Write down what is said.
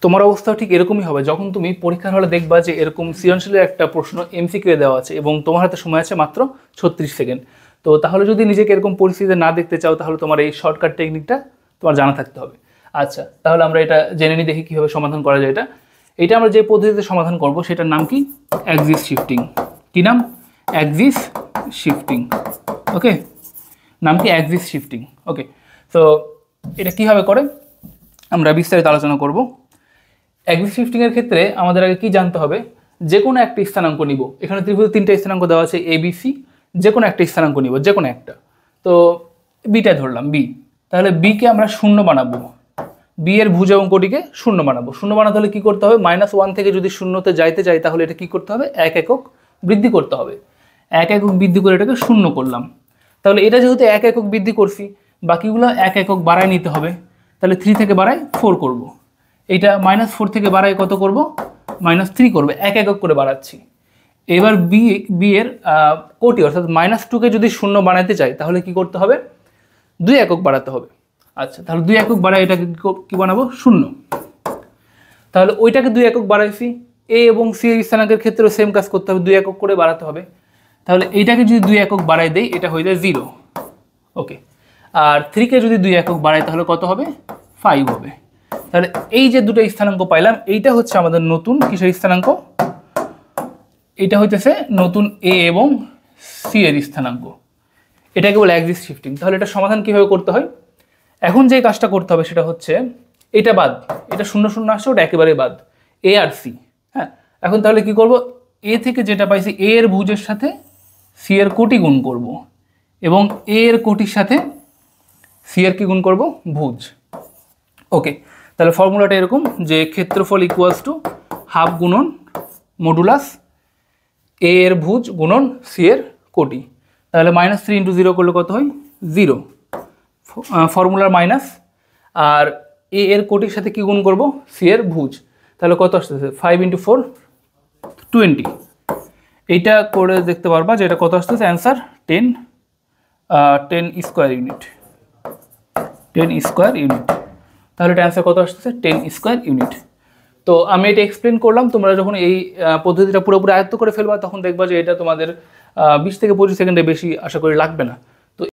তোমার অবস্থাও ঠিক এরকমই হবে যখন তুমি পরীক্ষার হলে দেখবা যে এরকম সৃজনশীলের একটা প্রশ্ন এমসিকিউ দেওয়া আছে এবং তোমার হাতে সময় আছে মাত্র 36 সেকেন্ড। তো তাহলে যদি নিজেকে এরকম পরিস্থিতিতে না দেখতে চাও তাহলে তোমার এই শর্টকাট টেকনিকটা তোমার জানা থাকতে হবে। আচ্ছা, তাহলে আমরা এটা জেনে নিই, দেখি কীভাবে সমাধান করা যায়। এটা আমরা যে পদ্ধতিতে সমাধান করব সেটার নাম কি? Axis shifting. কি নাম? Axis shifting. ওকে, নাম কি? Axis shifting. ওকে, তো এটা কীভাবে করে আমরা বিস্তারিত আলোচনা করব। অ্যাক্সিস শিফটিংয়ের ক্ষেত্রে আমাদের আগে কি জানতে হবে? যে কোনো একটা স্থানাঙ্ক নিব। এখানে ত্রিভুজে 3টা স্থানাঙ্ক দেওয়া আছে এ বি সি, যে কোনো একটা স্থানাঙ্ক নিব, যে কোনো একটা। তো বিটা ধরলাম বি, তাহলে বিকে আমরা শূন্য বানাবো, বি এর ভুজ এবং কোটিকে শূন্য বানাবো। শূন্য বানাতে হলে কী করতে হবে? -1 থেকে যদি শূন্যতে যাইতে চাই তাহলে এটা কী করতে হবে? 1 একক বৃদ্ধি করতে হবে। 1 একক বৃদ্ধি করে এটাকে শূন্য করলাম। তাহলে এটা যেহেতু 1 একক বৃদ্ধি করছি, বাকিগুলো 1 একক বাড়ায় নিতে হবে। তাহলে 3 থেকে বাড়ায় 4 করব। এইটা -4 থেকে বাড়ায় কত করব? -3 করবে, 1 একক করে বাড়াচ্ছি। এবার বি এর কোটি অর্থাৎ -2কে যদি শূন্য বানাতে চাই তাহলে কি করতে হবে? 2 একক বাড়াতে হবে। আচ্ছা, তাহলে 2 একক বাড়ায় এটাকে কি বানাবো? শূন্য। তাহলে ওইটাকে 2 একক বাড়াইছি। এ এবং সি এর স্থানাঙ্কের ক্ষেত্রেও সেম কাজ করতে হবে, 2 একক করে বাড়াতে হবে। তাহলে এইটাকে যদি 2 একক বাড়াই দেই এটা হয়ে যায় 0। ওকে, আর 3কে যদি 2 একক বাড়াই তাহলে কত হবে? 5 হবে। তাহলে এই যে দুটো স্থানাঙ্ক পাইলাম, এইটা হচ্ছে আমাদের নতুন কিসের স্থানাঙ্ক? এটা হইতেছে নতুন এ এবং সি এর স্থানাঙ্ক। এটাকে বলে অ্যাক্সিস শিফটিং। তাহলে এটা সমাধান কীভাবে করতে হয়? এখন যে কাজটা করতে হবে সেটা হচ্ছে এটা বাদ, এটা 0 0 আসছে, ওটা একেবারে বাদ, এ আর সি। হ্যাঁ, এখন তাহলে কি করব? এ থেকে যেটা পাইছি এ এর ভুজের সাথে সি এর কোটি গুণ করব এবং এ এর কোটির সাথে সি এর কি গুণ করব? ভুজ। ওকে, তাহলে ফর্মুলাটা এরকম যে ক্ষেত্রফল ইকুয়ালস টু হাফ গুণন মডুলাস এ এর ভুজ গুণন সি এর কোটি। তাহলে -3 × 0 করলে কত হয়? 0। ফর্মুলার মাইনাস, আর এ এর কোটির সাথে কি গুণ করব? সি এর ভুজ। তাহলে কত আসতেছে? 5 × 4 20। এইটা করে দেখতে পারবা যে এটা কত আসতেছে answer? 10 square unit. 10 square unit. তাহলে এটা অ্যান্সার কত আসতেছে? 10 স্কোয়ার ইউনিট। তো আমি এটা এক্সপ্লেন করলাম, তোমরা যখন এই পদ্ধতিটা পুরোপুরি আয়ত্ত করে ফেলবা তখন দেখবা যে এটা তোমাদের 20 থেকে 25 সেকেন্ডের বেশি আশা করি লাগবে না।